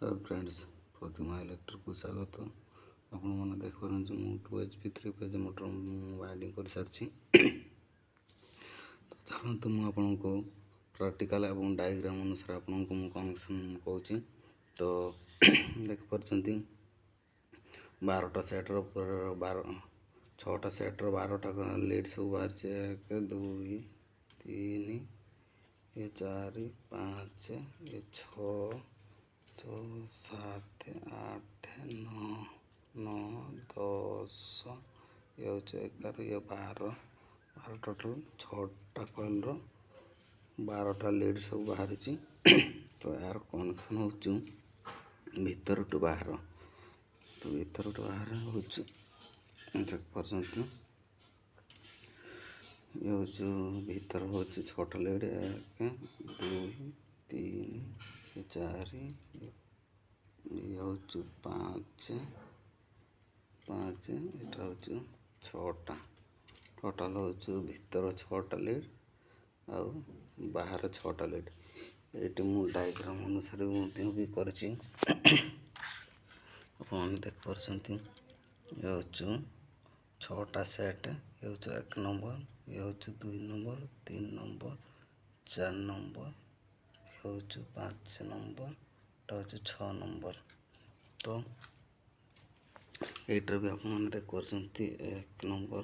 Hi friends, प्रतिमा electric को स्वागत। आपण मैंने देखिए मुझे 2HP 3 फेज मोटर वायरिंग कर सारी। तो चलते मुझे प्राक्टिकल और डायग्राम अनुसार आपको कनेक्शन कहूँ। तो देखिपरि 12टा सेट्र 6टा सेट्र 12टा लीड सब बाहर 1 2 3 4 5 6 7 8 9 9 10 ये हूँ 11 ये 12 टोटाल 6टा कॉइल 12टा लीड सब बाहरी। तो यार कनेक्शन हो भीतर टू बाहर। तो भीतर टू बाहर हो देखिए ये हूँ भीतर हूँ 6टा लीड 1 2 3 4 ये हूँ 5 5 एटा हूँ 6टा टोटाल हूँ भीतर 6टा लीड आउ बाहर 6टा लीड। ये मुझे डायग्राम अनुसार भी कर देखिपरि ये हूँ 6टा सेट। ये हूँ 1 नंबर, ये हूँ 2 नंबर 3 नंबर 4 नंबर, ये हूँ 5 नंबर, एटा हूँ 6 नंबर। तो यहीटर भी आप देखिपरि 1 नंबर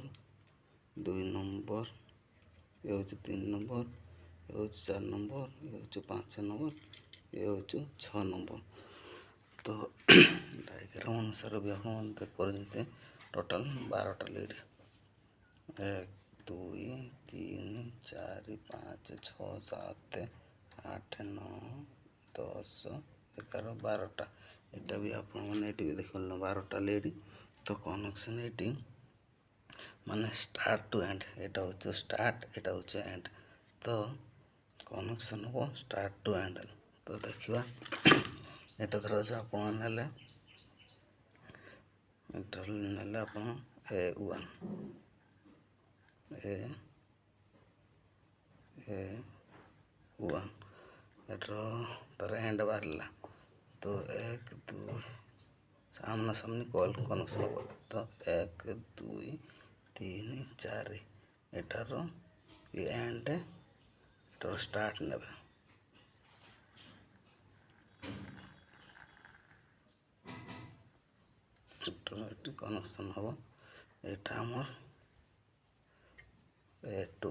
2 नंबर, ये हूँ 3 नंबर, ये हूँ 4 नंबर, ये हूँ 5 नंबर, ये हूँ 6 नंबर। तो डायग्राम अनुसार भी आप देखिपरि टोटाल 12टा लीड 1 2 3 4 5 6 7 8 9 10 11 12टा। यहाँ भी आप भी देख 12टा लीड। तो कनेक्शन ये माने स्टार्ट टू एंड, यहाँ हूँ स्टार्ट यहाँ हूँ एंड। तो कनेक्शन हम स्टार्ट टू एंड। तो देखा यहाँ धर आप ने आप A1 एटर एंड बाहर। तो 1 2 सामना सामनी कॉल कनेक्शन हो। तो 1 2 3 4 एटार ये एंड एटार स्टार्ट ने ऑटोमेटिक कनेक्शन हम। यहाँ आमर A2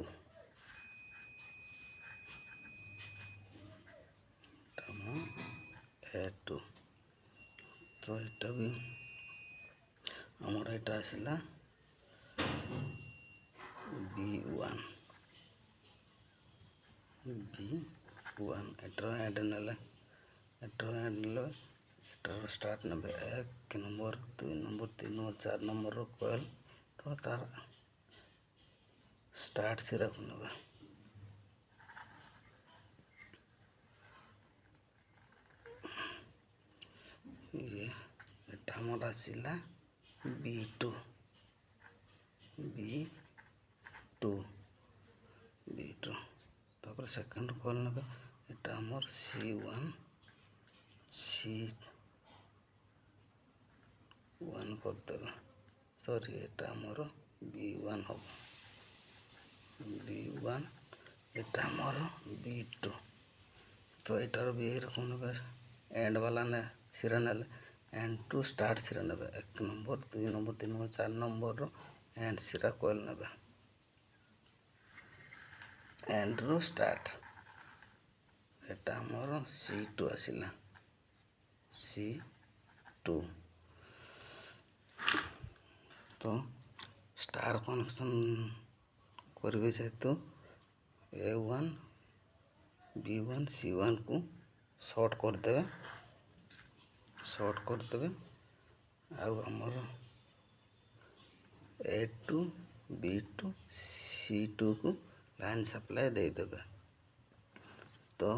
A2। तो यहाँ भी आमर यहाँ आसला B1 एटर एंड ने एटर स्टार्ट ने 1 number 2 number 3 number 4 number coil तो तार स्टार्ट सिरा को ने ये आमर आसला B2 तापर सेकंड कॉल ने यहाँ आमर C1 करदे। सॉरी यहाँ आमर B1 हम B1 यहाँ आमर B2। तो यार भी यही रकम ने एंड वाला ने सिरा ने एंड टू स्टार्ट सिरा ने 1 number 2 number 3 number 4 number and सिरा कॉइल ने एंड रो स्टार्ट। यहाँ आमर C2 आसला C2। तो स्टार कनेक्शन करेंगे जेहेतु A1 B1 C1 को शॉर्ट करदे आमर A2 B2 C2 को लाइन सप्लाई देदेवे। तो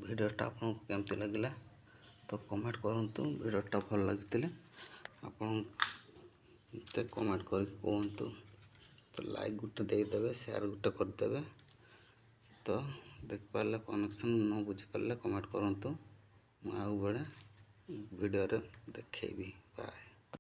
वीडियोटा आपको केमती लगिला तो कमेंट करंतु। वीडियोटा भल लगी आपन कमेंट कर कहतु। तो लाइक गोटे देदेवे, शेयर गोटे करदे। तो देखिपारे कनेक्शन न बुझीपारे कमेंट करंतु। आउ बेले ଭିଡ଼ିଓରେ ଦେଖେଇବି। ବାଏ।